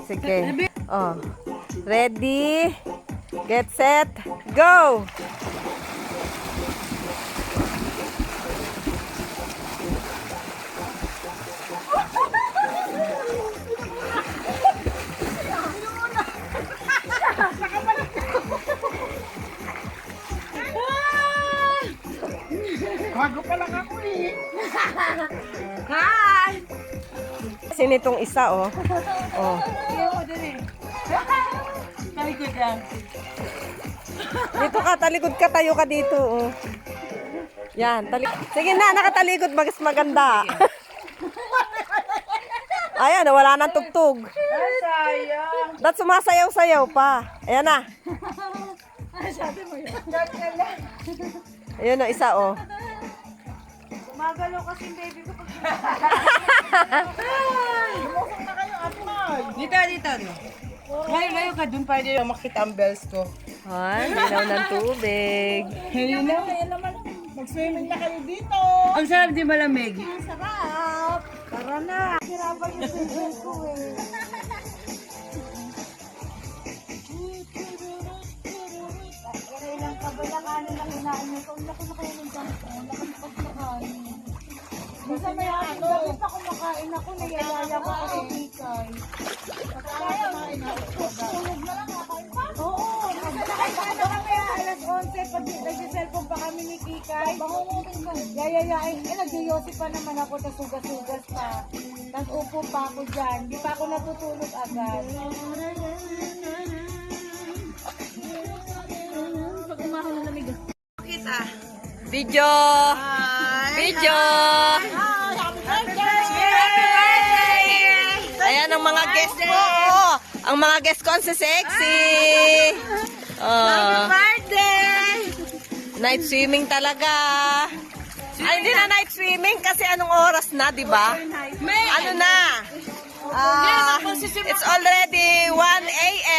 sige. Oh. Ready? Get set, go! Bago pa lang ako eh. Hi! Sino itong isa, oh? Oh. Ayoko din eh. Talikod lang. Dito ka, talikod ka, tayo ka dito, oh. Yan, sige na, nakatalikod, mas maganda. Ayan, wala nang tugtog. Ay, sayang. Dapat sumasayaw-sayaw pa. Ayan na. Ay, sabi mo yun. Ayun, oh, isa, oh. Gumagalaw kasi yung baby ko pag... Lumusok na kayo, Ate Mag. Dito. Layo ka dun para din makita ang bells ko. Ay, linaw ng tubig. Ayun na. Mag-swimming na kayo dito. Ang sarap di malamig. Ang sarap. Tara na. Hirapan yung baby ko eh. Ilang kabalakanin na kinain niyo. Kung naku na kayo ng junk food, nakapagpagpakain. Basta may gabi pa kumakain ako, nayayaya ko ako sa Pikay. Tulog na lang, kakain pa? Oo, nakakain kami alas 11, pag nag-cellphone pa kami ni Kikay. Yayayain, nag-yosi pa naman ako, tas sugas-sugas pa. Tas upo pa ako dyan, di pa ako natutulog agad. Pag umahon na lamig. Kita. Video! Video! Ayan ang mga guest ko. Ang mga guest ko ang sexy. Happy birthday! Night swimming talaga. Ay, hindi na night swimming kasi anong oras na, di ba? Ano na? It's already 1 a.m.